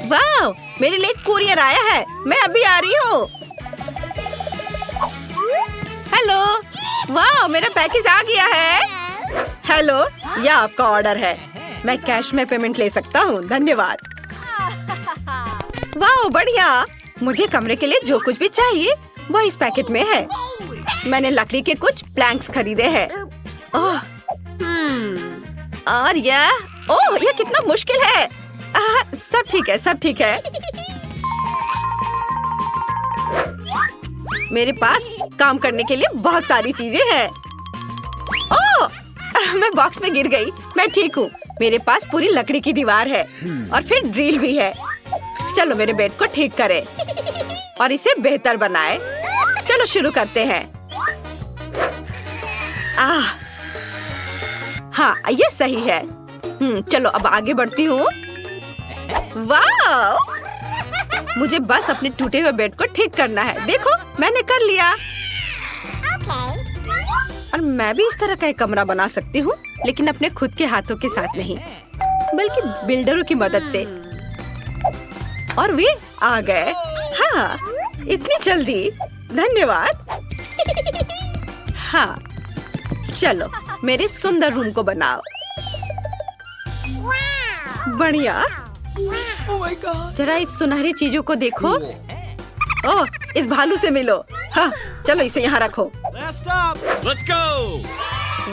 वाह, मेरे लिए कुरियर आया है। मैं अभी आ रही हूँ। हेलो, वाह, मेरा पैकेज आ गया है। हेलो, यह आपका ऑर्डर है। मैं कैश में पेमेंट ले सकता हूँ, धन्यवाद। वाह, बढ़िया। मुझे कमरे के लिए जो कुछ भी चाहिए वह इस पैकेट में है। मैंने लकड़ी के कुछ प्लैंक्स खरीदे हैं। और यह कितना मुश्किल है। सब ठीक है, सब ठीक है। मेरे पास काम करने के लिए बहुत सारी चीजें हैं। मैं बॉक्स में गिर गई। मैं ठीक हूँ। मेरे पास पूरी लकड़ी की दीवार है और फिर ड्रिल भी है। चलो मेरे बेड को ठीक करें और इसे बेहतर बनाए। चलो शुरू करते हैं। हाँ, ये सही है। चलो अब आगे बढ़ती हूँ। वाह! मुझे बस अपने टूटे हुए बेड को ठीक करना है। देखो, मैंने कर लिया। और मैं भी इस तरह का एक कमरा बना सकती हूँ, लेकिन अपने खुद के हाथों के साथ नहीं, बल्कि बिल्डरों की मदद से। और वे आ गए। हाँ, इतनी जल्दी, धन्यवाद। हाँ, चलो मेरे सुंदर रूम को बनाओ। बढ़िया। जरा इस सुनहरी चीजों को देखो। ओह, इस भालू से मिलो। हाँ, चलो इसे यहाँ रखो। Let's go!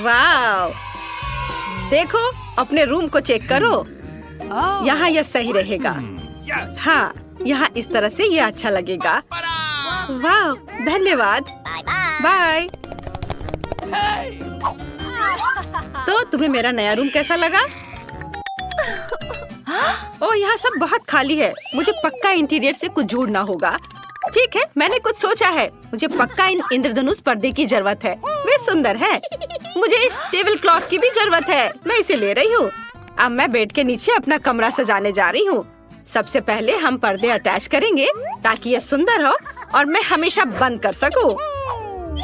वाव! देखो, अपने रूम को चेक करो। यहाँ यह सही रहेगा। हाँ, यहाँ इस तरह से यह अच्छा लगेगा। वाह, धन्यवाद। बाय। तो तुम्हें मेरा नया रूम कैसा लगा? ओह, यहाँ सब बहुत खाली है। मुझे पक्का इंटीरियर से कुछ जोड़ना होगा। ठीक है, मैंने कुछ सोचा है। मुझे पक्का इन इंद्रधनुष पर्दे की जरूरत है। वे सुंदर है। मुझे इस टेबल क्लॉथ की भी जरूरत है। मैं इसे ले रही हूँ। अब मैं बेड के नीचे अपना कमरा सजाने जा रही हूँ। सबसे पहले हम पर्दे अटैच करेंगे ताकि यह सुंदर हो और मैं हमेशा बंद कर सकूँ।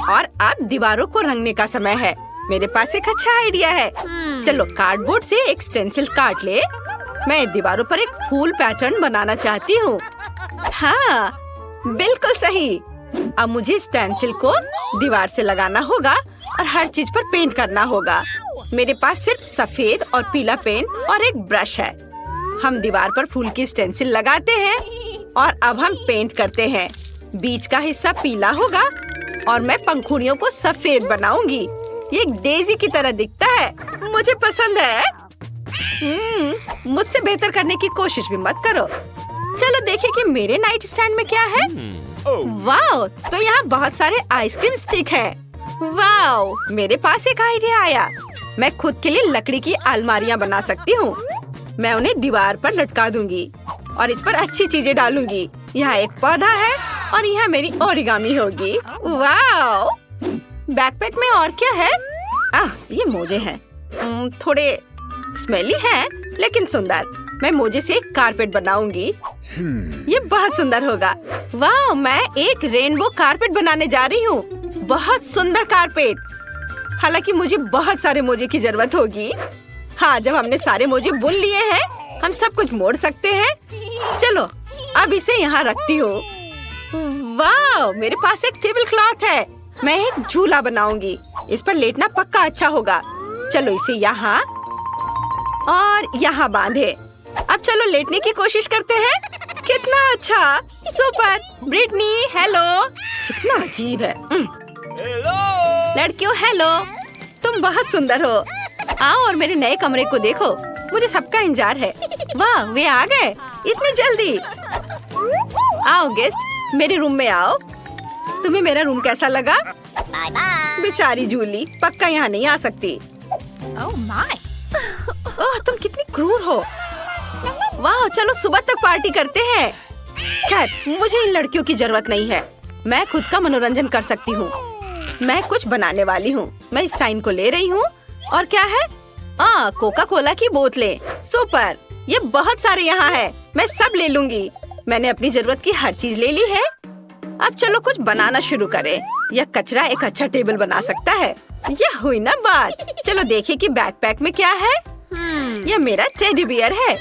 और अब दीवारों को रंगने का समय है। मेरे पास एक अच्छा आइडिया है। चलो कार्डबोर्ड से एक स्टेंसिल काट ले। मैं दीवारों पर एक फूल पैटर्न बनाना चाहती हूँ। हाँ, बिल्कुल सही। अब मुझे स्टेंसिल को दीवार से लगाना होगा और हर चीज पर पेंट करना होगा। मेरे पास सिर्फ सफेद और पीला पेन और एक ब्रश है। हम दीवार पर फूल की स्टेंसिल लगाते हैं और अब हम पेंट करते हैं। बीच का हिस्सा पीला होगा और मैं पंखुड़ियों को सफेद बनाऊंगी। ये एक डेजी की तरह दिखता है। मुझे पसंद है। मुझसे बेहतर करने की कोशिश भी मत करो। चलो देखें कि मेरे नाइट स्टैंड में क्या है। वाह, तो यहाँ बहुत सारे आइसक्रीम स्टिक हैं। वाह, मेरे पास एक आइडिया आया। मैं खुद के लिए लकड़ी की अलमारियाँ बना सकती हूँ। मैं उन्हें दीवार पर लटका दूंगी और इस पर अच्छी चीजें डालूंगी। यहाँ एक पौधा है और यहाँ मेरी ओरिगामी होगी। वाह! बैकपैक में और क्या है? ये मोजे हैं। थोड़े स्मेली हैं, लेकिन सुंदर। मैं मोजे से एक कारपेट बनाऊंगी। ये बहुत सुंदर होगा। वाह, मैं एक रेनबो कारपेट बनाने जा रही हूँ। बहुत सुंदर कारपेट। हालांकि मुझे बहुत सारे मोजे की जरूरत होगी। हाँ, जब हमने सारे मोजे बुन लिए हैं, हम सब कुछ मोड़ सकते हैं। चलो, अब इसे यहाँ रखती हूँ। वाह, मेरे पास एक टेबल क्लॉथ है। मैं एक झूला बनाऊंगी। इस पर लेटना पक्का अच्छा होगा। चलो इसे यहाँ और यहाँ बांधे। अब चलो लेटने की कोशिश करते हैं। कितना अच्छा, सुपर। Britney, hello. कितना अजीब है। लड़कियों, हेलो। तुम बहुत सुंदर हो। आओ और मेरे नए कमरे को देखो। मुझे सबका इंतजार है। वाह, वे आ गए इतनी जल्दी। आओ गेस्ट, मेरे रूम में आओ। तुम्हें मेरा रूम कैसा लगा? बेचारी जूली पक्का यहाँ नहीं आ सकती। ओह, तुम कितनी क्रूर हो। वाह, चलो सुबह तक पार्टी करते हैं। खैर, मुझे इन लड़कियों की जरूरत नहीं है। मैं खुद का मनोरंजन कर सकती हूँ। मैं कुछ बनाने वाली हूँ। मैं इस साइन को ले रही हूँ। और क्या है? कोका कोला की बोतलें। सुपर, ये बहुत सारे यहाँ है। मैं सब ले लूंगी। मैंने अपनी जरूरत की हर चीज ले ली है। अब चलो कुछ बनाना शुरू करें। यह कचरा एक अच्छा टेबल बना सकता है। यह हुई ना बात। चलो देखें कि बैकपैक में क्या है। यह मेरा टेडी बियर है।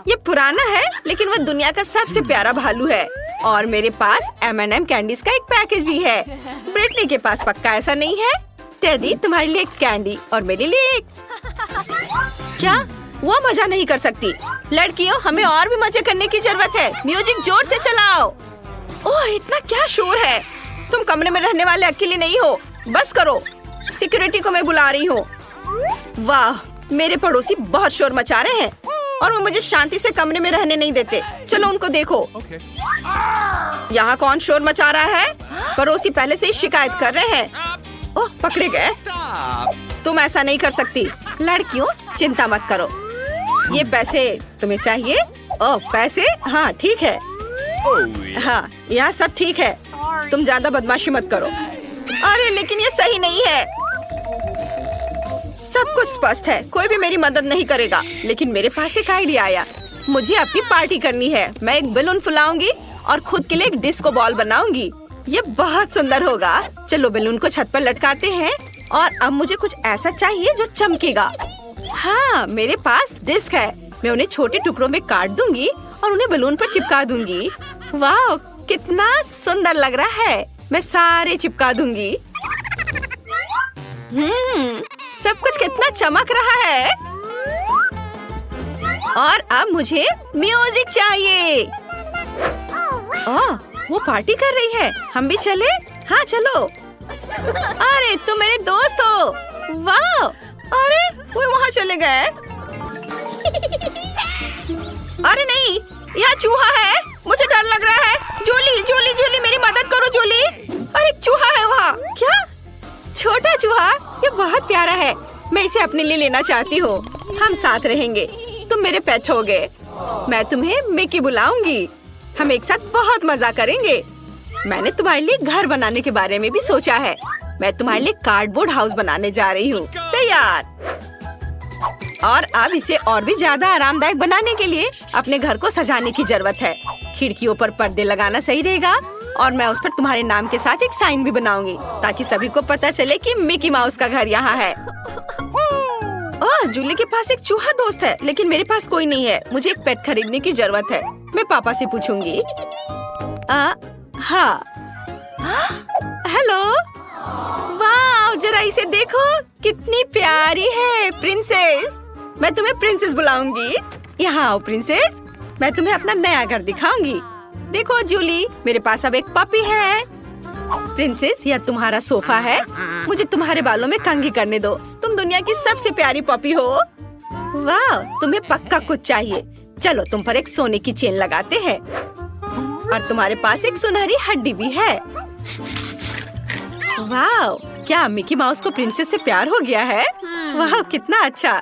ये पुराना है लेकिन वह दुनिया का सबसे प्यारा भालू है। और मेरे पास M&M कैंडीज का एक पैकेज भी है। ब्रिटनी के पास पक्का ऐसा नहीं है। टेडी, तुम्हारे लिए एक कैंडी और मेरे लिए एक। क्या? वो मजा नहीं कर सकती। लड़कियों, हमें और भी मजे करने की जरूरत है। म्यूजिक जोर से चलाओ। ओह, इतना क्या शोर है। तुम कमरे में रहने वाले अकेले नहीं हो। बस करो। सिक्योरिटी को मैं बुला रही हूँ। वाह, मेरे पड़ोसी बहुत शोर मचा रहे हैं और वो मुझे शांति से कमरे में रहने नहीं देते। चलो उनको देखो। यहाँ कौन शोर मचा रहा है? पड़ोसी पहले से ही शिकायत कर रहे हैं। ओह, पकड़े गए। तुम ऐसा नहीं कर सकती। लड़कियों, चिंता मत करो। ये पैसे तुम्हें चाहिए? ओह, पैसे? हाँ, ठीक है। हाँ, यहाँ सब ठीक है। तुम ज्यादा बदमाशी मत करो। अरे लेकिन ये सही नहीं है। सब कुछ स्पष्ट है। कोई भी मेरी मदद नहीं करेगा। लेकिन मेरे पास एक आइडिया आया। मुझे अपनी पार्टी करनी है। मैं एक बैलून फुलाऊंगी और खुद के लिए एक डिस्को बॉल बनाऊंगी। ये बहुत सुंदर होगा। चलो बैलून को छत पर लटकाते हैं। और अब मुझे कुछ ऐसा चाहिए जो चमकेगा। हाँ, मेरे पास डिस्क है। मैं उन्हें छोटे टुकड़ों में काट दूंगी और उन्हें बैलून पर चिपका दूंगी। वाह, कितना सुंदर लग रहा है। मैं सारे चिपका दूंगी। सब कुछ कितना चमक रहा है। और अब मुझे म्यूजिक चाहिए। ओह, वो पार्टी कर रही है। हम भी चले? हाँ, चलो। अरे, तुम मेरे दोस्त हो। वाह, अरे वो वहाँ चले गए। अरे नहीं, यहाँ चूहा है। मुझे डर लग रहा है। जूली, जूली, जूली, मेरी मदद करो जूली। अरे चूहा है वहाँ। क्या? छोटा चूहा? ये बहुत प्यारा है। मैं इसे अपने लिए लेना चाहती हूँ। हम साथ रहेंगे। तुम मेरे पेट हो गए। मैं तुम्हें मिकी बुलाऊंगी। हम एक साथ बहुत मजा करेंगे। मैंने तुम्हारे लिए घर बनाने के बारे में भी सोचा है। मैं तुम्हारे लिए कार्डबोर्ड हाउस बनाने जा रही हूँ। तैयार? और अब इसे और भी ज्यादा आरामदायक बनाने के लिए अपने घर को सजाने की जरूरत है। खिड़कियों पर पर्दे लगाना सही रहेगा और मैं उस पर तुम्हारे नाम के साथ एक साइन भी बनाऊंगी ताकि सभी को पता चले कि मिकी माउस का घर यहाँ है। ओह, जूली के पास एक चूहा दोस्त है लेकिन मेरे पास कोई नहीं है। मुझे एक पेट खरीदने की जरूरत है। मैं पापा से पूछूंगी। हाँ। हेलो। वाह, जरा इसे देखो, कितनी प्यारी है। प्रिंसेस। मैं तुम्हें प्रिंसेस बुलाऊंगी। यहाँ आओ प्रिंसेस। मैं तुम्हें अपना नया घर दिखाऊंगी। देखो जूली, मेरे पास अब एक पपी है। प्रिंसेस, यह तुम्हारा सोफा है। मुझे तुम्हारे बालों में कंघी करने दो। तुम दुनिया की सबसे प्यारी पपी हो। वाह, तुम्हें पक्का कुछ चाहिए। चलो तुम पर एक सोने की चेन लगाते हैं। और तुम्हारे पास एक सुनहरी हड्डी भी है। वाह, क्या मिकी माउस को प्रिंसेस से प्यार हो गया है? वाह, कितना अच्छा।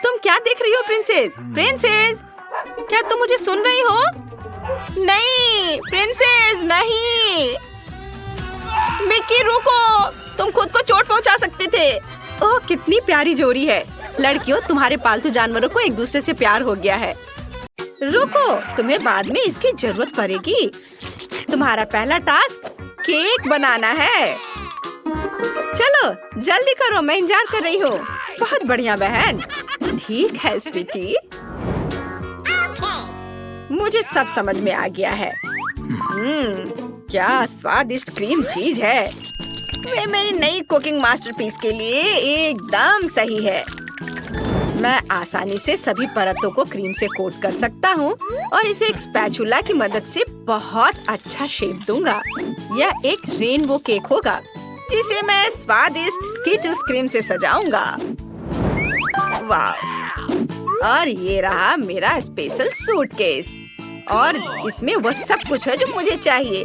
तुम क्या देख रही हो प्रिंसेस? प्रिंसेस, क्या तुम मुझे सुन रही हो? नहीं प्रिंसेस, नहीं। मिकी रुको, तुम खुद को चोट पहुंचा सकते थे। ओह, कितनी प्यारी जोड़ी है। लड़कियों, तुम्हारे पालतू जानवरों को एक दूसरे से प्यार हो गया है। रुको, तुम्हें बाद में इसकी जरूरत पड़ेगी। तुम्हारा पहला टास्क केक बनाना है। चलो जल्दी करो, मैं इंतजार कर रही हूँ। बहुत बढ़िया बहन। ठीक है स्वीटी, मुझे सब समझ में आ गया है। क्या स्वादिष्ट क्रीम चीज है। वे मेरी नई कुकिंग मास्टरपीस के लिए एकदम सही है। मैं आसानी से सभी परतों को क्रीम से कोट कर सकता हूँ और इसे एक स्पैचुला की मदद से बहुत अच्छा शेप दूंगा। यह एक रेनबो केक होगा जिसे मैं स्वादिष्ट स्किटल्स क्रीम से सजाऊंगा। वाह! और ये रहा मेरा स्पेशल सूटकेस और इसमें वह सब कुछ है जो मुझे चाहिए।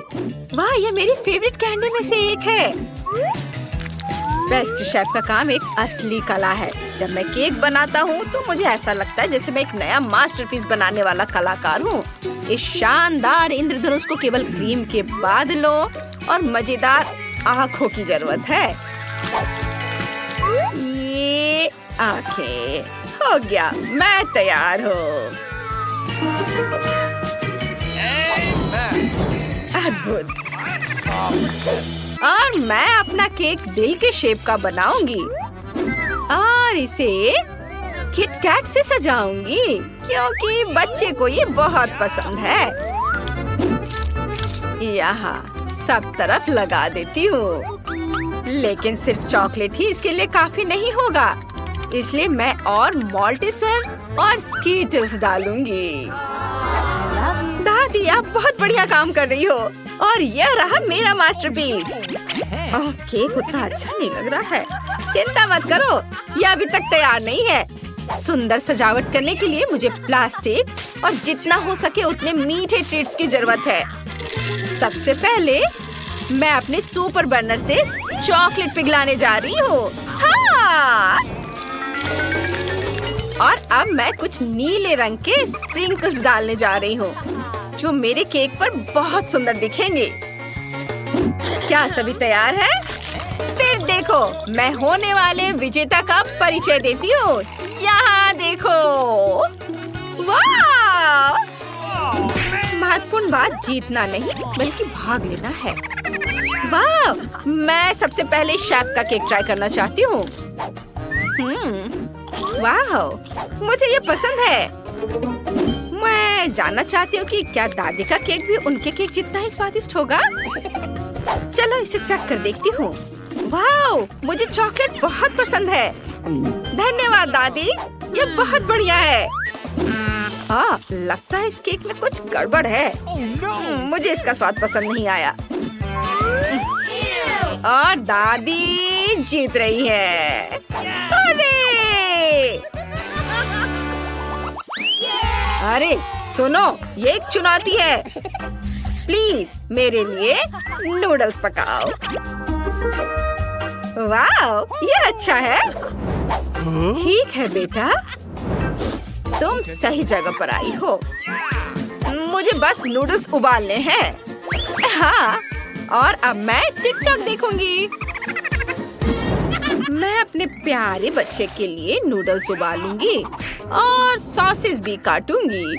वाह, यह मेरी फेवरेट कैंडी में से एक है। बेस्ट शेफ का काम एक असली कला है। जब मैं केक बनाता हूँ तो मुझे ऐसा लगता है जैसे मैं एक नया मास्टरपीस बनाने वाला कलाकार हूँ। इस शानदार इंद्रधनुष को केवल क्रीम के बादलों और मजेदार आँखों की जरूरत है। ये आँखें हो गया, मैं तैयार हूँ। अद्भुत। और मैं अपना केक दिल के शेप का बनाऊंगी और इसे किट कैट से सजाऊंगी क्योंकि बच्चे को ये बहुत पसंद है। यहाँ सब तरफ लगा देती हूँ, लेकिन सिर्फ चॉकलेट ही इसके लिए काफी नहीं होगा, इसलिए मैं और मॉल्टिसर और स्कीटल्स डालूंगी। दादी आप बहुत बढ़िया काम कर रही हो और यह रहा मेरा मास्टरपीस। ओह, केक उतना अच्छा नहीं लग रहा है। चिंता मत करो, यह अभी तक तैयार नहीं है। सुंदर सजावट करने के लिए मुझे प्लास्टिक और जितना हो सके उतने मीठे ट्रीट्स की जरूरत है। सबसे पहले मैं अपने सुपर बर्नर से चॉकलेट पिघलाने जा रही हूँ। हाँ! और अब मैं कुछ नीले रंग के स्प्रिंकल्स डालने जा रही हूँ, जो मेरे केक पर बहुत सुंदर दिखेंगे। क्या सभी तैयार है? फिर देखो, मैं होने वाले विजेता का परिचय देती हूँ। यहाँ देखो, वाह! महत्वपूर्ण बात जीतना नहीं बल्कि भाग लेना है। वाह! मैं सबसे पहले शेफ का केक ट्राई करना चाहती हूँ। वाह! मुझे ये पसंद है। मैं जानना चाहती हूँ कि क्या दादी का केक भी उनके केक जितना ही स्वादिष्ट होगा। चलो इसे चख कर देखती हूँ। वाह! मुझे चॉकलेट बहुत पसंद है। धन्यवाद दादी, ये बहुत बढ़िया है। हाँ, लगता है इस केक में कुछ गड़बड़ है। मुझे इसका स्वाद पसंद नहीं आया। और दादी जीत रही है। अरे सुनो, ये एक चुनौती है। प्लीज मेरे लिए नूडल्स पकाओ। वाह, ये अच्छा है। ठीक है बेटा, तुम सही जगह पर आई हो। मुझे बस नूडल्स उबालने हैं। हाँ, और अब मैं टिकटॉक देखूंगी। मैं अपने प्यारे बच्चे के लिए नूडल्स उबालूंगी और सॉसेस भी काटूंगी।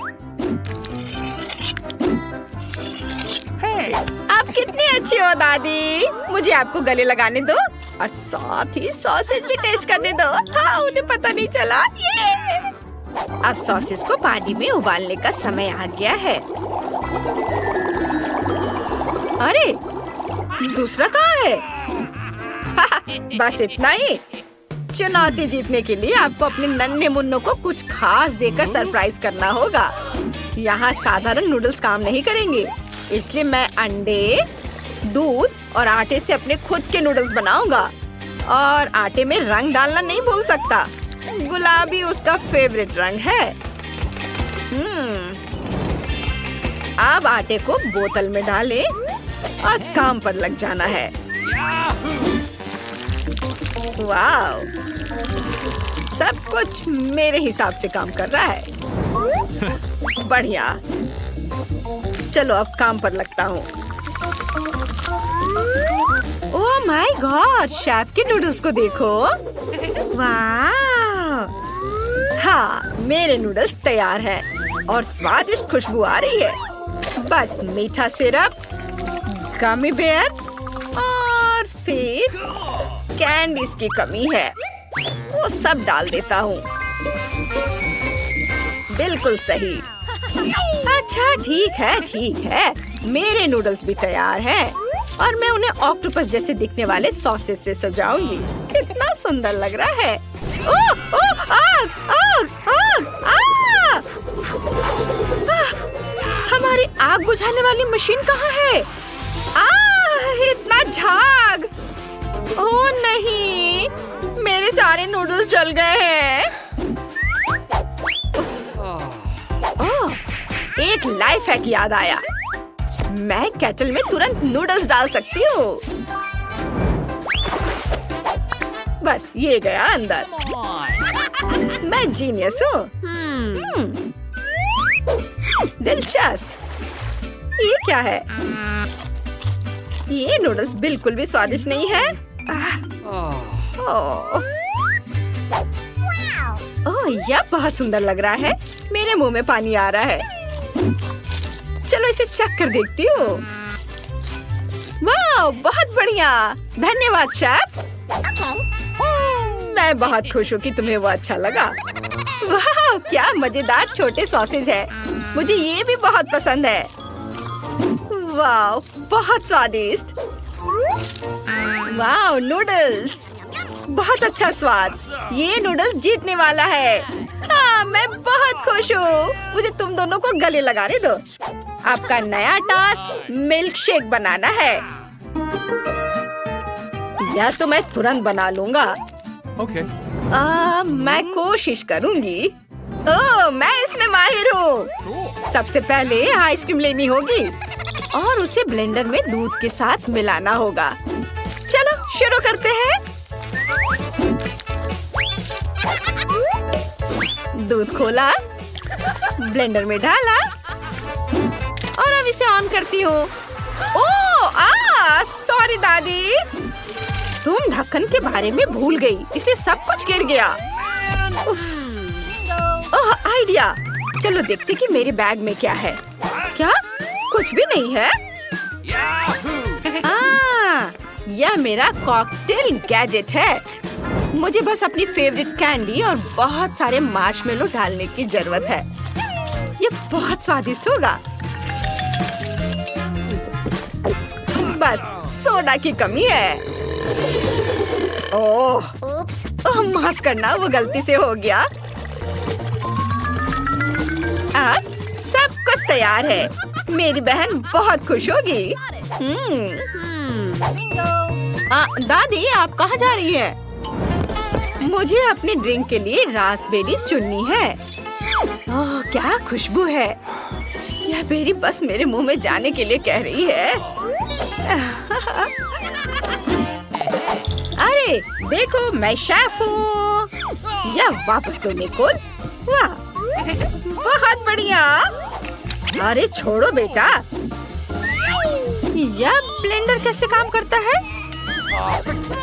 आप कितनी अच्छी हो दादी। मुझे आपको गले लगाने दो और साथ ही सॉसेस भी टेस्ट करने दो। हाँ, उन्हें पता नहीं चला। ये अब सॉसेस को पानी में उबालने का समय आ गया है। अरे दूसरा कहाँ है? बस इतना ही। चुनौती जीतने के लिए आपको अपने नन्हे मुन्नों को कुछ खास देकर सरप्राइज करना होगा। यहाँ साधारण नूडल्स काम नहीं करेंगे, इसलिए मैं अंडे, दूध और आटे से अपने खुद के नूडल्स बनाऊंगा। और आटे में रंग डालना नहीं भूल सकता। गुलाबी उसका फेवरेट रंग है। अब आटे को बोतल में डालें और काम पर लग जाना है। वाह! सब कुछ मेरे हिसाब से काम कर रहा है। बढ़िया। चलो अब काम पर लगता हूँ। ओह माय गॉड, शेफ के नूडल्स को देखो। वाह! हाँ, मेरे नूडल्स तैयार हैं और स्वादिष्ट खुशबू आ रही है। बस मीठा सिरप, गमी बेयर और फिर कैंडीज की कमी है, वो सब डाल देता हूँ। बिल्कुल सही। अच्छा ठीक है, मेरे नूडल्स भी तैयार हैं और मैं उन्हें ऑक्टोपस जैसे दिखने वाले सॉसेज से सजाऊंगी। कितना सुंदर लग रहा है। ओह, ओह, आग, आग, आग, आग! हमारी आग बुझाने वाली मशीन कहाँ है? इतना झाग! ओह नहीं, मेरे सारे नूडल्स जल गए हैं। ओह, एक लाइफ हैक याद आया। मैं केटल में तुरंत नूडल्स डाल सकती हूँ। बस ये गया अंदर। मैं जीनियस हूँ। दिलचस्प। ये क्या है? ये नूडल्स बिल्कुल भी स्वादिष्ट नहीं है। ओह, यह बहुत सुंदर लग रहा है। मेरे मुंह में पानी आ रहा है। चलो इसे चख कर देखती हूँ। वाह, बहुत बढ़िया। धन्यवाद शेफ। मैं बहुत खुश हूँ कि तुम्हें वो अच्छा लगा। वाह, क्या मजेदार छोटे सॉसेज है। मुझे ये भी बहुत पसंद है। वाह, बहुत स्वादिष्ट। वाह, नूडल्स, बहुत अच्छा स्वाद। ये नूडल्स जीतने वाला है। हाँ, मैं बहुत खुश हूँ। मुझे तुम दोनों को गले लगाने दो। आपका नया टास्क मिल्क शेक बनाना है। यह तो मैं तुरंत बना लूंगा। Okay. मैं कोशिश करूंगी। ओह, मैं इसमें माहिर हूँ। सबसे पहले आइसक्रीम लेनी होगी और उसे ब्लेंडर में दूध के साथ मिलाना होगा। चलो शुरू करते हैं। दूध खोला, ब्लेंडर में डाला और अब इसे ऑन करती हूँ। सॉरी दादी, तुम ढक्कन के बारे में भूल गई, इसलिए सब कुछ गिर गया। ओह, आइडिया। चलो देखते कि मेरे बैग में क्या है। क्या? कुछ भी नहीं है। यह मेरा कॉकटेल गैजेट है। मुझे बस अपनी फेवरेट कैंडी और बहुत सारे मार्शमेलो डालने की जरूरत है। ये बहुत स्वादिष्ट होगा। बस सोडा की कमी है। ओह, माफ करना, वो गलती से हो गया। सब कुछ तैयार है। मेरी बहन बहुत खुश होगी। दादी, आप कहाँ जा रही है? मुझे अपने ड्रिंक के लिए रास्पबेरीज चुननी है। ओह, क्या खुशबू है। यह बेरी बस मेरे मुंह में जाने के लिए कह रही है। अरे देखो, मैं शेफ हूँ। या वापस दो निकोल। वाह, बहुत बढ़िया। अरे छोड़ो बेटा। यह ब्लेंडर कैसे काम करता है?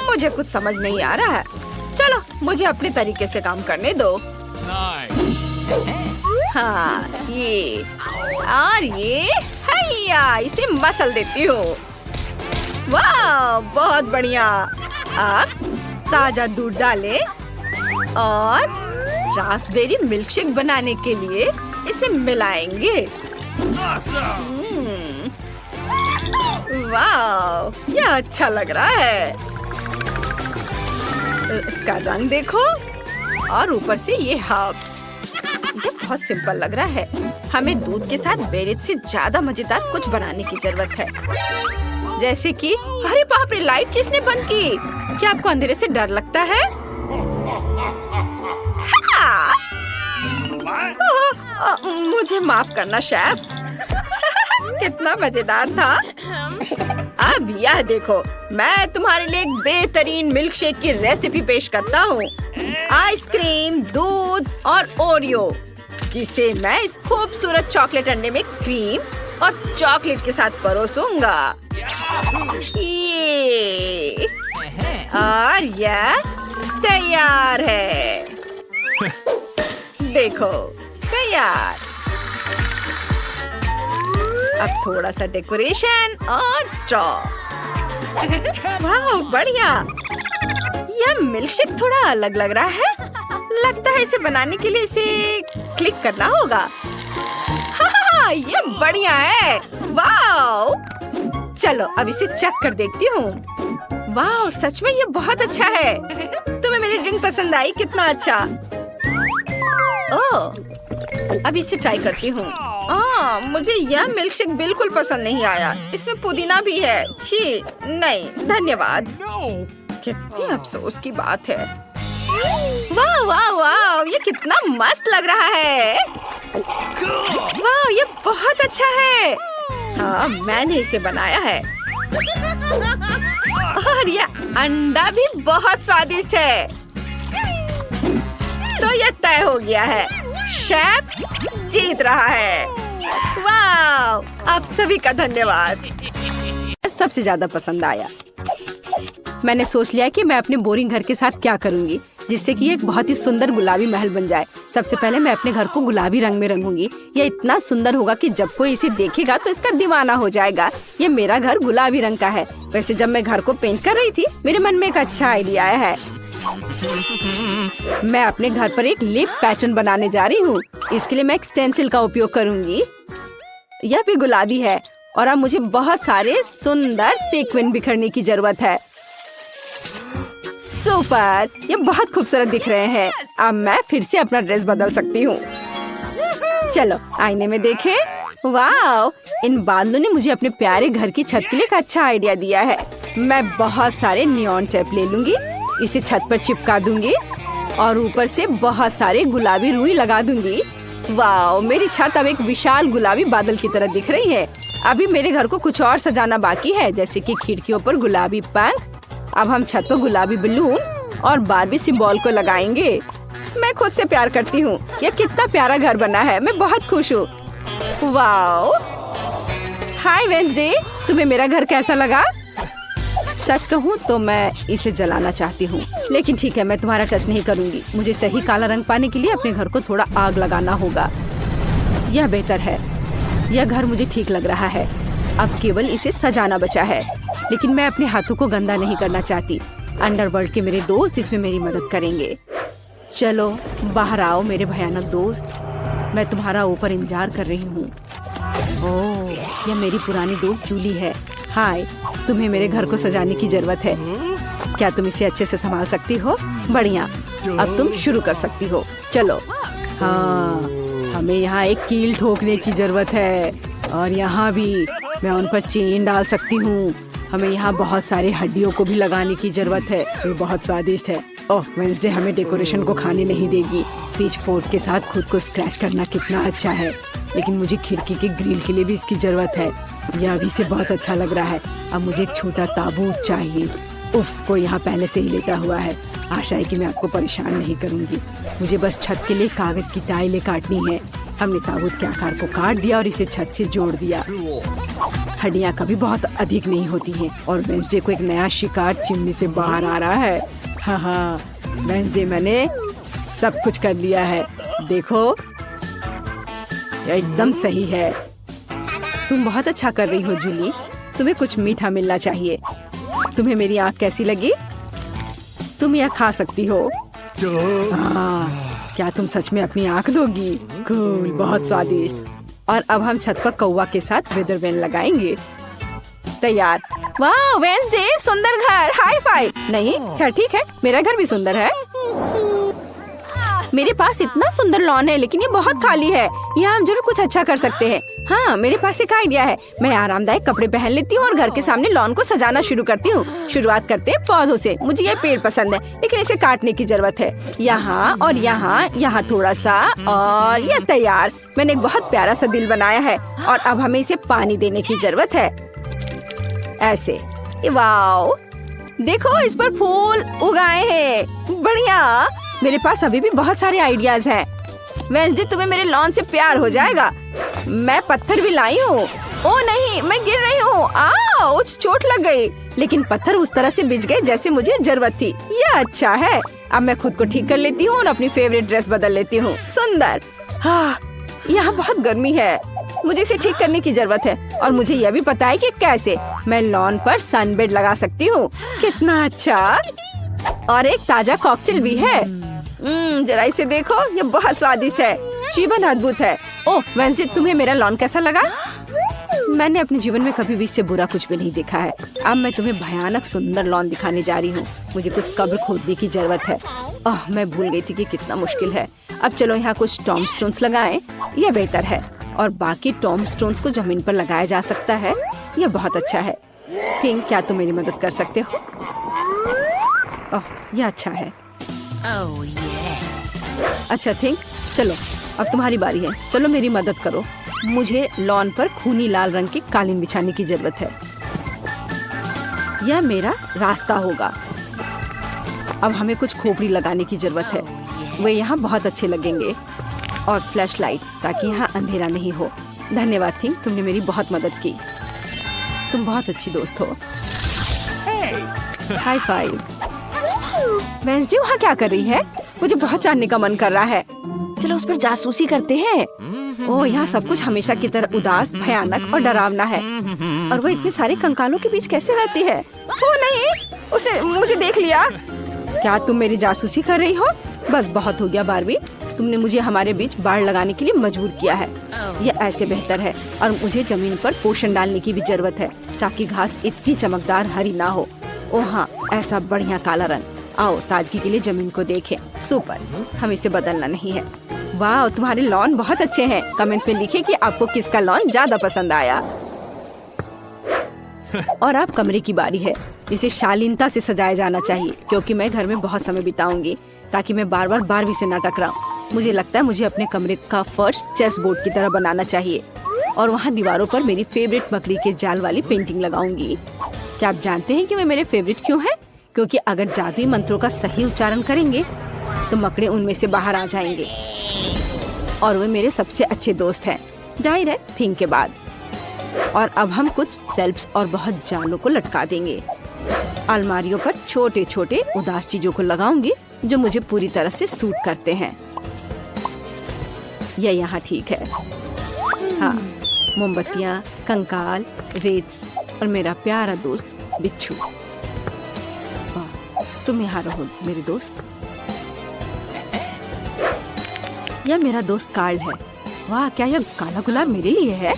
मुझे कुछ समझ नहीं आ रहा है। चलो मुझे अपने तरीके से काम करने दो। हाँ, ये और ये, हैया, इसे मसल देती हूँ। वाह, बहुत बढ़िया। अब ताजा दूध डालें और रास्पबेरी मिल्कशेक बनाने के लिए इसे मिलाएंगे। वाह, यह अच्छा लग रहा है। इसका रंग देखो और ऊपर से ये हर्ब्स। ये बहुत सिंपल लग रहा है। हमें दूध के साथ बेरीज से ज्यादा मजेदार कुछ बनाने की जरूरत है। जैसे कि, अरे बाप रे, लाइट किसने बंद की? क्या आपको अंधेरे से डर लगता है? मुझे माफ करना शेफ। कितना मजेदार था। अब यह देखो, मैं तुम्हारे लिए एक बेहतरीन मिल्कशेक की रेसिपी पेश करता हूँ। आइसक्रीम, दूध और ओरियो, जिसे मैं इस खूबसूरत चॉकलेट अंडे में क्रीम और चॉकलेट के साथ परोसूंगा। ये और यह तैयार है। देखो, तैयार। अब थोड़ा सा डेकोरेशन और स्ट्रॉ। वाह, बढ़िया। यह मिल्कशेक थोड़ा अलग लग रहा है। लगता है इसे बनाने के लिए इसे क्लिक करना होगा। हाँ, ये बढ़िया है। वाह, चलो अब इसे चख कर देखती हूँ। वाह, सच में ये बहुत अच्छा है। तुम्हें मेरी ड्रिंक पसंद आई? कितना अच्छा। ओह, अब इसे ट्राई करती हूँ। मुझे यह मिल्कशेक बिल्कुल पसंद नहीं आया। इसमें पुदीना भी है। छी, नहीं धन्यवाद। कितनी अफसोस की बात है। वाह वाह वाह, ये कितना मस्त लग रहा है। वाह, ये बहुत अच्छा है। हाँ, मैंने इसे बनाया है। और ये अंडा भी बहुत स्वादिष्ट है। तो ये तय हो गया है, शेफ जीत रहा है। वाह, आप सभी का धन्यवाद। सबसे ज्यादा पसंद आया। मैंने सोच लिया कि मैं अपने बोरिंग घर के साथ क्या करूंगी जिससे कि एक बहुत ही सुंदर गुलाबी महल बन जाए। सबसे पहले मैं अपने घर को गुलाबी रंग में रंगूंगी। यह इतना सुंदर होगा कि जब कोई इसे देखेगा तो इसका दीवाना हो जाएगा। ये मेरा घर गुलाबी रंग का है। वैसे जब मैं घर को पेंट कर रही थी, मेरे मन में एक अच्छा आइडिया आया है। मैं अपने घर पर एक लिप पैटर्न बनाने जा रही हूँ। इसके लिए मैं एक स्टेंसिल का उपयोग करूंगी। यह भी गुलाबी है और अब मुझे बहुत सारे सुंदर सीक्वेंस बिखरने की जरूरत है। सुपर, ये बहुत खूबसूरत दिख रहे हैं। अब मैं फिर से अपना ड्रेस बदल सकती हूँ। चलो आईने में देखें। वाह, इन बादलों ने मुझे अपने प्यारे घर की छत के लिए एक अच्छा आइडिया दिया है। मैं बहुत सारे नियॉन टेप ले लूंगी, इसे छत पर चिपका दूंगी और ऊपर से बहुत सारे गुलाबी रुई लगा दूंगी। वाह, मेरी छत अब एक विशाल गुलाबी बादल की तरह दिख रही है। अभी मेरे घर को कुछ और सजाना बाकी है, जैसे कि खिड़कियों पर गुलाबी पंख। अब हम छत पर गुलाबी बलून और बारबी सिंबल को लगाएंगे। मैं खुद से प्यार करती हूँ। यह कितना प्यारा घर बना है, मैं बहुत खुश हूँ। वाओ, हाय वेंसडे, तुम्हें मेरा घर कैसा लगा? सच कहूँ तो मैं इसे जलाना चाहती हूँ, लेकिन ठीक है, मैं तुम्हारा टच नहीं करूँगी। मुझे सही काला रंग पाने के लिए अपने घर को थोड़ा आग लगाना होगा। यह बेहतर है। यह घर मुझे ठीक लग रहा है। अब केवल इसे सजाना बचा है, लेकिन मैं अपने हाथों को गंदा नहीं करना चाहती। अंडरवर्ल्ड के मेरे दोस्त इसमें मेरी मदद करेंगे। चलो बाहर आओ मेरे भयानक दोस्त, मैं तुम्हारा ऊपर इंतजार कर रही हूँ। ओह, यह मेरी पुरानी दोस्त जूली है। हाय, तुम्हें मेरे घर को सजाने की जरूरत है। क्या तुम इसे अच्छे से संभाल सकती हो? बढ़िया, अब तुम शुरू कर सकती हो। चलो। हाँ, हमें यहाँ एक कील ठोकने की जरूरत है और यहाँ भी मैं उन पर चेन डाल सकती हूँ। हमें यहाँ बहुत सारे हड्डियों को भी लगाने की जरूरत है। ये बहुत स्वादिष्ट है। ओह, वेंसडे हमें डेकोरेशन को खाने नहीं देगी। पिच फोर्क के साथ खुद को स्क्रैच करना कितना अच्छा है, लेकिन मुझे खिड़की के ग्रिल के लिए भी इसकी जरूरत है। यह अभी से बहुत अच्छा लग रहा है। अब मुझे एक छोटा ताबूत चाहिए। उफ, कोई यहाँ पहले से ही लेटा हुआ है। आशा है कि मैं आपको परेशान नहीं करूँगी। मुझे बस छत के लिए कागज की टाइलें काटनी है। हमने ताबूत के आकार को काट दिया और इसे छत से जोड़ दिया। हड्डियाँ कभी बहुत अधिक नहीं होती हैं और वेंसडे को एक नया शिकार चिमनी से बाहर आ रहा है। हाँ, वेंसडे, मैंने सब कुछ कर लिया है। देखो, यह एकदम सही है। तुम बहुत अच्छा कर रही हो जूली। तुम्हें कुछ मीठा मिलना चाहिए। तुम्हें मेरी आँख कैसी लगी? तुम यह खा सकती हो। हाँ, क्या तुम सच में अपनी आँख दोगी? कूल, बहुत स्वादिष्ट। और अब हम छत पर कौवा के साथ वेदर वैन लगाएंगे। तैयार। वाह वेंसडे, सुंदर घर। High five. नहीं, खैर ठीक है, मेरा घर भी सुंदर है। मेरे पास इतना सुंदर लॉन है, लेकिन ये बहुत खाली है। यहाँ हम जरूर कुछ अच्छा कर सकते हैं। हाँ, मेरे पास एक आइडिया है। मैं आरामदायक कपड़े पहन लेती हूँ और घर के सामने लॉन को सजाना शुरू करती हूँ। शुरुआत करते हैं पौधों से। मुझे ये पेड़ पसंद है, लेकिन इसे काटने की जरूरत है। यहाँ और यहाँ, यहाँ थोड़ा सा, और ये तैयार। मैंने एक बहुत प्यारा सा दिल बनाया है और अब हमें इसे पानी देने की जरूरत है। ऐसे। वाओ, देखो इस पर फूल उगाए हैं। बढ़िया। मेरे पास अभी भी बहुत सारे आइडियाज हैं। वेंसडे, तुम्हें मेरे लॉन से प्यार हो जाएगा। मैं पत्थर भी लाई हूँ। ओ नहीं, मैं गिर रही हूँ। आउच, चोट लग गई। लेकिन पत्थर उस तरह से बिछ गए जैसे मुझे जरूरत थी। यह अच्छा है। अब मैं खुद को ठीक कर लेती हूँ और अपनी फेवरेट ड्रेस बदल लेती हूँ। सुंदर। हाँ, यहाँ बहुत गर्मी है। मुझे इसे ठीक करने की जरूरत है और मुझे यह भी पता है कि कैसे। मैं लॉन पर सनबेड लगा सकती हूँ। कितना अच्छा। और एक ताजा कॉकटेल भी है। जरा इसे देखो, ये बहुत स्वादिष्ट है। जीवन अद्भुत है। ओह वेंसडे, तुम्हें मेरा लॉन कैसा लगा? मैंने अपने जीवन में कभी भी इससे बुरा कुछ भी नहीं देखा है। अब मैं तुम्हें भयानक सुंदर लॉन दिखाने जा रही हूँ। मुझे कुछ कब्र खोदने की जरूरत है। ओह, मैं भूल गई थी कि कितना मुश्किल है। अब चलो यहाँ कुछ टॉम स्टोन्स लगाएं। यह बेहतर है। और बाकी टॉम स्टोन्स को जमीन पर लगाया जा सकता है। यह बहुत अच्छा है। थिंक, क्या तुम मेरी मदद कर सकते हो? ओह, यह अच्छा है। अच्छा थिंक, चलो अब तुम्हारी बारी है। चलो मेरी मदद करो। मुझे लॉन पर खूनी लाल रंग की कालीन बिछाने की जरूरत है। यह मेरा रास्ता होगा। अब हमें कुछ खोपड़ी लगाने की जरूरत है। वे यहाँ बहुत अच्छे लगेंगे। और फ्लैश लाइट, ताकि यहाँ अंधेरा नहीं हो। धन्यवाद थिंक, तुमने मेरी बहुत मदद की। तुम बहुत अच्छी दोस्त हो। High five. वेंसडे वहाँ क्या कर रही है? मुझे बहुत जानने का मन कर रहा है। चलो उस पर जासूसी करते हैं। ओह, यहाँ सब कुछ हमेशा की तरह उदास, भयानक और डरावना है। और वो इतने सारे कंकालों के बीच कैसे रहती है? ओ नहीं, उसने मुझे देख लिया। क्या तुम मेरी जासूसी कर रही हो? बस बहुत हो गया बारबी, तुमने मुझे हमारे बीच बाड़ लगाने के लिए मजबूर किया है। ये ऐसे बेहतर है और मुझे जमीन पर पोषण डालने की भी जरूरत है ताकि घास इतनी चमकदार हरी ना हो। ओ हाँ, ऐसा बढ़िया काला रंग। आओ ताजगी के लिए जमीन को देखें। सुपर, हम इसे बदलना नहीं है। वाह, तुम्हारे लॉन बहुत अच्छे हैं। कमेंट्स में लिखें कि आपको किसका लॉन ज्यादा पसंद आया। और अब कमरे की बारी है। इसे शालीनता से सजाया जाना चाहिए क्योंकि मैं घर में बहुत समय बिताऊंगी ताकि मैं बार बार बारबी से न टकराऊं। मुझे लगता है मुझे अपने कमरे का फर्श चेस बोर्ड की तरह बनाना चाहिए और वहाँ दीवारों पर मेरी फेवरेट मकड़ी के जाल वाली पेंटिंग लगाऊंगी। क्या आप जानते हैं कि वे मेरे फेवरेट क्यों हैं? क्योंकि अगर जादुई मंत्रों का सही उच्चारण करेंगे तो मकड़े उनमें से बाहर आ जाएंगे और वे मेरे सबसे अच्छे दोस्त हैं, जाहिर है थिंग के बाद। और अब हम कुछ शेल्फ्स और बहुत जालों को लटका देंगे। अलमारियों पर छोटे छोटे उदास चीजों को लगाऊंगी जो मुझे पूरी तरह से सूट करते हैं। यह यहाँ ठीक है। हाँ, मोमबत्तियाँ, कंकाल, रेत और मेरा प्यारा दोस्त बिच्छू। तुम यहाँ रहो मेरे दोस्त। यह मेरा दोस्त कार्ल है। वाह, क्या यह काला गुलाब मेरे लिए है?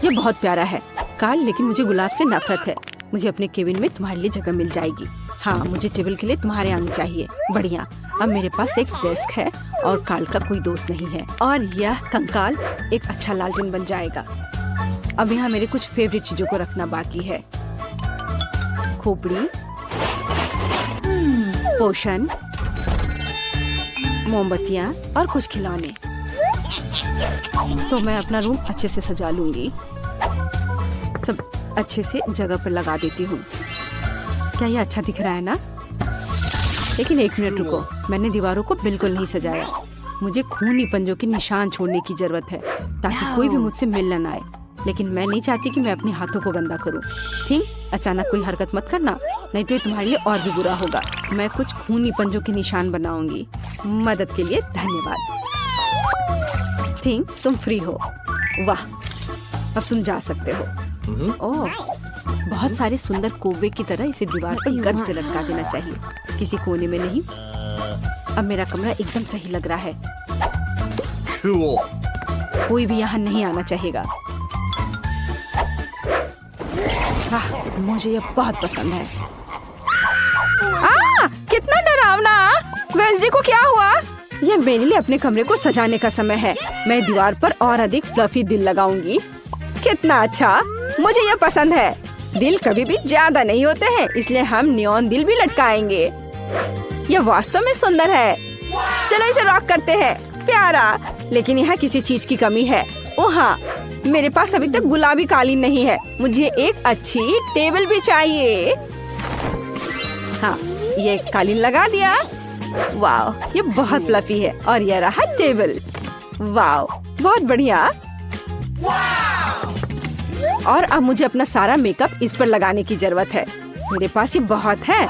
यह बहुत प्यारा है कार्ल, लेकिन मुझे गुलाब से नफरत है। मुझे अपने केबिन में तुम्हारे लिए जगह मिल जाएगी। हाँ, मुझे टेबल के लिए तुम्हारे आने चाहिए। बढ़िया, अब मेरे पास एक डेस्क है और कार्ल का कोई दोस्त नहीं है और यह कंकाल एक अच्छा लालटेन बन जाएगा। अब यहाँ मेरे कुछ फेवरेट चीजों को रखना बाकी है। खोपड़ी, पोषण, मोमबत्तियाँ और कुछ खिलौने। तो मैं अपना रूम अच्छे से सजा लूंगी। सब अच्छे से जगह पर लगा देती हूँ। क्या ये अच्छा दिख रहा है ना? लेकिन एक मिनट रुको, मैंने दीवारों को बिल्कुल नहीं सजाया। मुझे खूनी पंजों के निशान छोड़ने की जरूरत है ताकि कोई भी मुझसे मिलने न आए। लेकिन मैं नहीं चाहती कि मैं अपने हाथों को गंदा करूं। ठीक, अचानक कोई हरकत मत करना, नहीं तो ये तुम्हारे लिए और भी बुरा होगा। मैं कुछ खूनी पंजों के निशान बनाऊंगी। मदद के लिए धन्यवाद। ठीक, तुम फ्री हो। वाह, अब तुम जा सकते हो। ओह, बहुत सारे सुंदर कोवे की तरह इसे दीवार पर गर्व से लटका देना चाहिए, किसी कोने में नहीं। अब मेरा कमरा एकदम सही लग रहा है। कोई भी यहाँ नहीं आना चाहेगा। हाँ, मुझे ये बहुत पसंद है। कितना डरावना! वेंसडे को क्या हुआ? यह मेरे लिए अपने कमरे को सजाने का समय है। मैं दीवार पर और अधिक फ्लफी दिल लगाऊंगी। कितना अच्छा, मुझे यह पसंद है। दिल कभी भी ज्यादा नहीं होते हैं, इसलिए हम नियॉन दिल भी लटकाएंगे। यह वास्तव में सुंदर है। चलो इसे रॉक करते हैं। प्यारा, लेकिन यहाँ किसी चीज की कमी है। ओह हाँ, मेरे पास अभी तक गुलाबी कालीन नहीं है। मुझे एक अच्छी टेबल भी चाहिए। हाँ, ये कालीन लगा दिया। वाह, ये बहुत फ्लफी है और यह रहा टेबल। वाह, बहुत बढ़िया। और अब मुझे अपना सारा मेकअप इस पर लगाने की जरूरत है। मेरे पास ये बहुत है,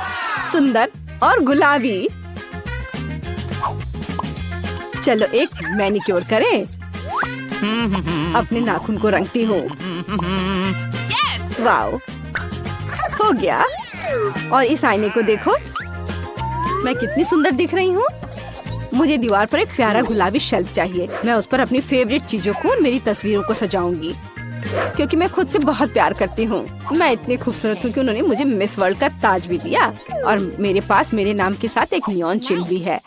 सुंदर और गुलाबी। चलो एक मैनिक्योर करें। अपने नाखून को रंगती हूँ। वाओ, हो गया। और इस आईने को देखो, मैं कितनी सुंदर दिख रही हूँ। मुझे दीवार पर एक प्यारा गुलाबी शेल्फ चाहिए। मैं उस पर अपनी फेवरेट चीजों को और मेरी तस्वीरों को सजाऊंगी क्योंकि मैं खुद से बहुत प्यार करती हूँ। मैं इतनी खूबसूरत हूँ कि उन्होंने मुझे मिस वर्ल्ड का ताज भी दिया और मेरे पास मेरे नाम के साथ एक नियॉन चिन्ह भी है।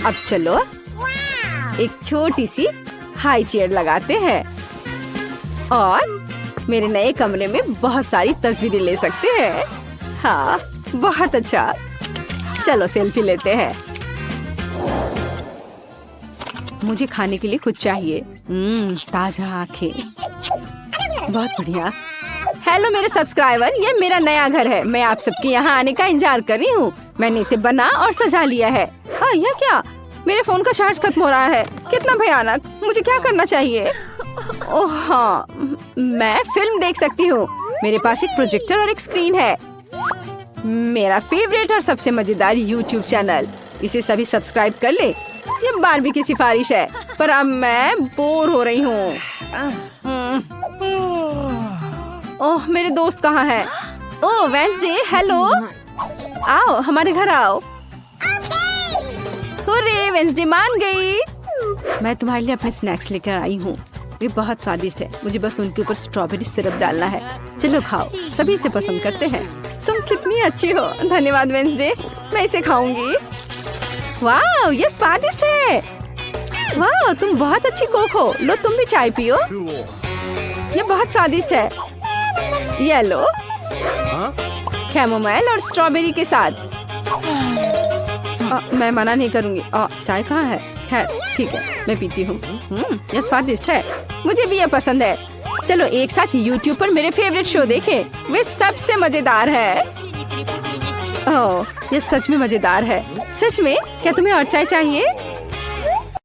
अब चलो एक छोटी सी हाई चेयर लगाते हैं और मेरे नए कमरे में बहुत सारी तस्वीरें ले सकते हैं। हाँ, बहुत अच्छा। चलो सेल्फी लेते हैं। मुझे खाने के लिए कुछ चाहिए। ताजा आंखें, बहुत बढ़िया। हेलो मेरे सब्सक्राइबर, ये मेरा नया घर है। मैं आप सबके यहाँ आने का इंतजार कर रही हूँ। मैंने इसे बना और सजा लिया है। हाँ, यह क्या? मेरे फोन का चार्ज खत्म हो रहा है। कितना भयानक! मुझे क्या करना चाहिए? ओह हाँ, मैं फिल्म देख सकती हूँ। मेरे पास एक प्रोजेक्टर और एक स्क्रीन है। मेरा फेवरेट और सबसे मजेदार YouTube चैनल। इसे सभी सब्सक्राइब कर ले। ये बारबी की सिफारिश है, पर अब मैं बोर हो रही हूँ। ओह, मेरे दोस्त कहाँ हैं? ओह वेंसडे, हेलो। आओ हमारे घर आओ। हुर्रे, वेंसडे मान गई। मैं तुम्हारे लिए अपने स्नैक्स लेकर आई हूँ। वे बहुत स्वादिष्ट है। मुझे बस उनके ऊपर स्ट्रॉबेरी सिरप डालना है। चलो खाओ, सभी इसे पसंद करते हैं। तुम कितनी अच्छी हो। धन्यवाद वेंसडे, मैं इसे खाऊंगी। वाह, ये स्वादिष्ट है। वाह, तुम बहुत अच्छी कोक हो। लो तुम भी चाय पियो। ये बहुत स्वादिष्ट है। ये लो, कैमोमाइल और स्ट्रॉबेरी के साथ। मैं मना नहीं करूंगी। चाय कहाँ है? खैर ठीक है, मैं पीती हूँ। ये स्वादिष्ट है, मुझे भी ये पसंद है। चलो एक साथ YouTube पर मेरे फेवरेट शो देखें। वे सबसे मजेदार है। ओह, ये सच में मजेदार है। सच में? क्या तुम्हें और चाय चाहिए?